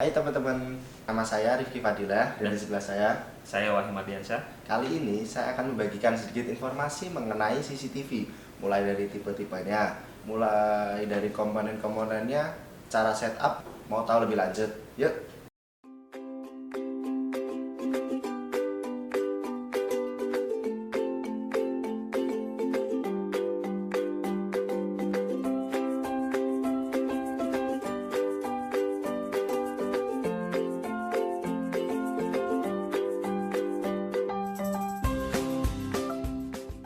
Hai teman-teman, nama saya Rifki Fadilah dan di sebelah Saya Wahim Ardiansyah. kali ini saya akan membagikan sedikit informasi mengenai CCTV, mulai dari tipe-tipenya, mulai dari komponen-komponennya, cara setup. Mau tahu lebih lanjut? Yuk.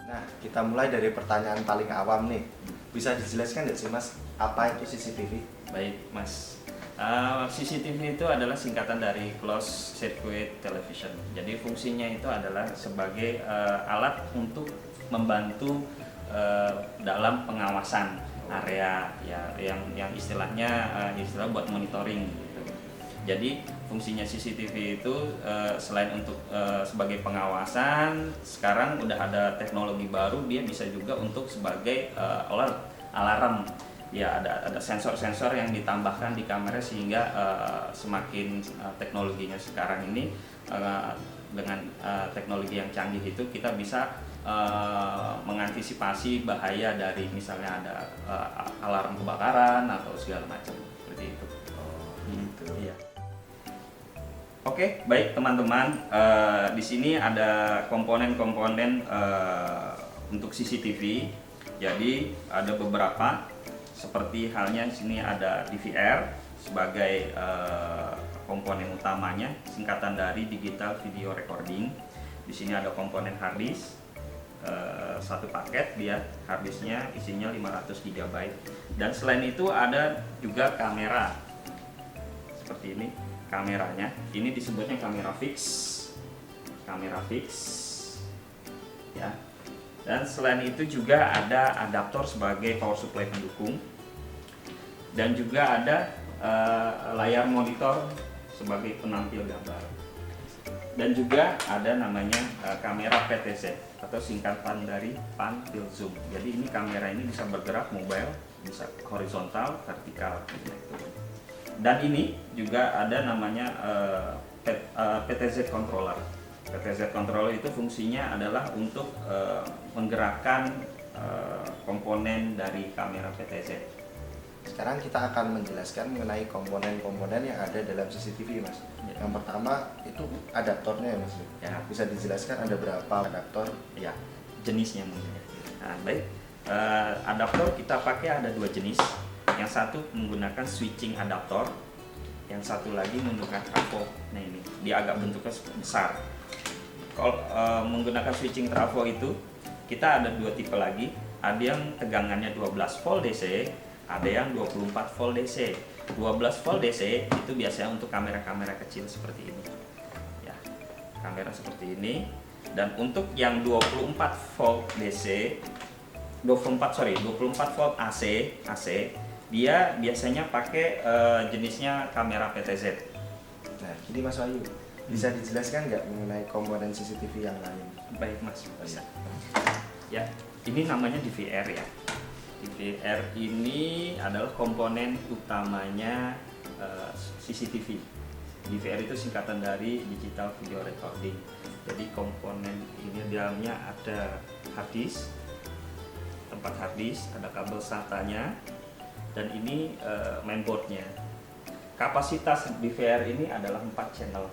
Nah, kita mulai dari pertanyaan paling awam nih. Bisa dijelaskan nggak sih Mas, apa itu CCTV? Baik, Mas. CCTV itu adalah singkatan dari Closed Circuit Television. Jadi fungsinya itu adalah sebagai alat untuk membantu dalam pengawasan area ya yang istilahnya istilah buat monitoring gitu. Jadi fungsinya CCTV itu selain untuk sebagai pengawasan, sekarang udah ada teknologi baru, dia bisa juga untuk sebagai alarm. Ya, ada sensor-sensor yang ditambahkan di kamera sehingga semakin teknologinya sekarang ini dengan teknologi yang canggih itu kita bisa mengantisipasi bahaya dari misalnya ada alarm kebakaran atau segala macam seperti itu. Oh, gitu. Iya. Oke, baik teman-teman. Di sini ada komponen-komponen untuk CCTV. Jadi ada beberapa. Seperti halnya di sini ada DVR sebagai komponen utamanya, singkatan dari digital video recording. Di sini ada komponen hard disk, satu paket dia hard disknya isinya 500 GB. Dan selain itu ada juga kamera seperti ini kameranya. Ini disebutnya kamera fix, ya. Dan selain itu juga ada adaptor sebagai power supply pendukung. Dan juga ada layar monitor sebagai penampil gambar. Dan juga ada namanya kamera PTZ atau singkatan dari pan tilt zoom. Jadi ini kamera ini bisa bergerak mobile, bisa horizontal, vertikal gitu. Dan ini juga ada namanya PTZ controller. PTZ controller itu fungsinya adalah untuk menggerakkan komponen dari kamera PTZ. Sekarang kita akan menjelaskan mengenai komponen-komponen yang ada dalam CCTV, Mas. Ya. Yang pertama itu adaptornya ya, Mas. Ya. Bisa dijelaskan ada berapa adaptor? Ya, jenisnya mungkin. Nah, baik. Adaptor kita pakai ada dua jenis. Yang satu menggunakan switching adaptor, yang satu lagi menggunakan trafo. Nah ini, dia agak bentuknya besar. Kalau menggunakan switching trafo itu, kita ada dua tipe lagi. Ada yang tegangannya 12 volt DC, ada yang 24 volt DC. 12 volt DC itu biasanya untuk kamera-kamera kecil seperti ini. Ya, kamera seperti ini. Dan untuk yang 24 volt DC, 24 volt AC, dia biasanya pakai jenisnya kamera PTZ. Nah, ini Mas Wahyu, bisa dijelaskan nggak mengenai komponen CCTV yang lain? Baik Mas, bisa. Ya, ini namanya DVR ya. DVR ini adalah komponen utamanya CCTV. DVR itu singkatan dari digital video recording. Jadi komponen ini di dalamnya ada hard disk, tempat hard disk, ada kabel SATA-nya, dan ini mainboardnya. Kapasitas DVR ini adalah 4 channel.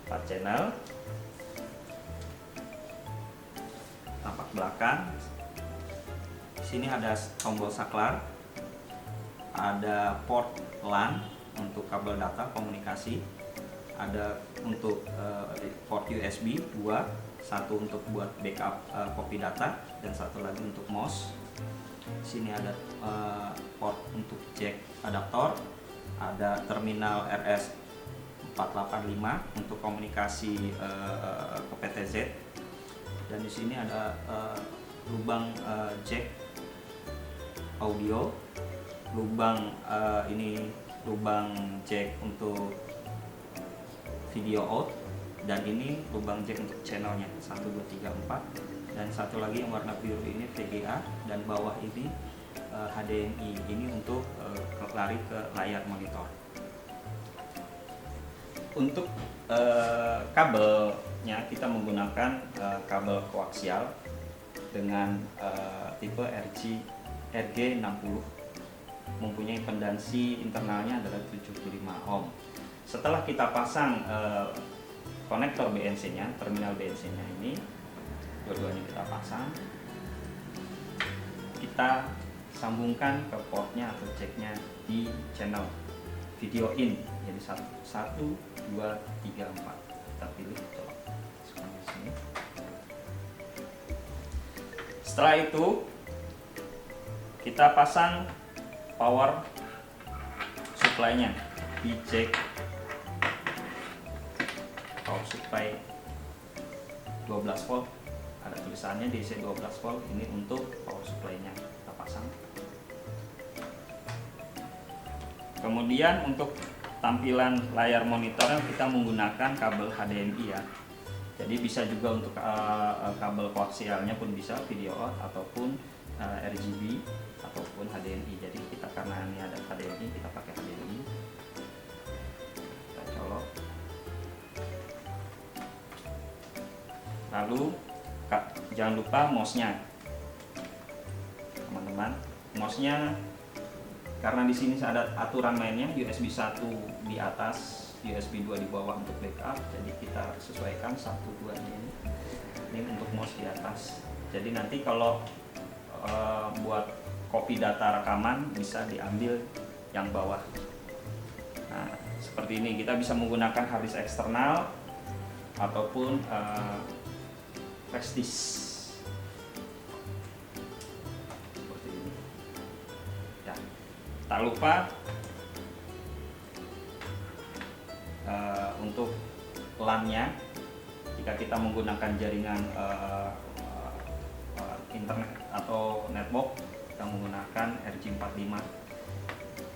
4 channel. Tampak belakang. Di sini ada tombol saklar, ada port LAN untuk kabel data komunikasi, ada untuk port USB 2, satu untuk buat backup copy data dan satu lagi untuk mouse. Di sini ada port untuk jack adaptor, ada terminal RS485 untuk komunikasi ke PTZ, dan di sini ada lubang jack audio, lubang lubang jack untuk video out, dan ini lubang jack untuk channelnya 1, 2, 3, 4, dan satu lagi yang warna biru ini VGA, dan bawah ini HDMI ini untuk lari ke layar monitor. Untuk kabelnya kita menggunakan kabel koaksial dengan tipe RG60, mempunyai pendansi internalnya adalah 75 ohm. Setelah kita pasang konektor BNC-nya, terminal BNC-nya ini, dua-duanya kita pasang, kita sambungkan ke portnya atau jacknya di channel video in, jadi 1, 2, 3, 4. Kita pilih colok semuanya di sini. Setelah itu kita pasang power supply-nya di jack power supply 12 volt. Ada tulisannya DC 12 volt, ini untuk power supply-nya kita pasang. Kemudian untuk tampilan layar monitornya kita menggunakan kabel HDMI ya. Jadi bisa juga untuk kabel koaksialnya pun bisa, video out ataupun RGB ataupun HDMI. Jadi kita karena ini ada HDMI, kita pakai HDMI. Kita colok. Lalu jangan lupa mouse-nya, teman-teman. Mouse-nya karena di sini ada aturan mainnya, USB 1 di atas, USB 2 di bawah untuk backup. Jadi kita sesuaikan 1, 2 ini. Ini untuk mouse di atas. Jadi nanti kalau buat copy data rekaman bisa diambil yang bawah. Nah, seperti ini kita bisa menggunakan hard disk eksternal ataupun flash disk. Seperti ini. Ya. Tak lupa untuk LAN-nya, jika kita menggunakan jaringan internet atau network, kita menggunakan RJ45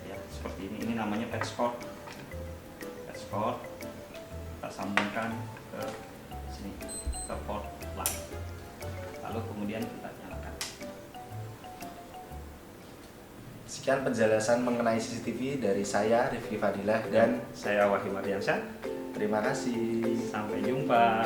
ya, seperti ini. Ini namanya patch cord. Kita sambungkan ke sini, ke port LAN, lalu kemudian kita nyalakan. Sekian penjelasan mengenai CCTV dari saya, Rifki Fadilah, dan saya Wahyu Mardiansyah. terima kasih. Sampai jumpa.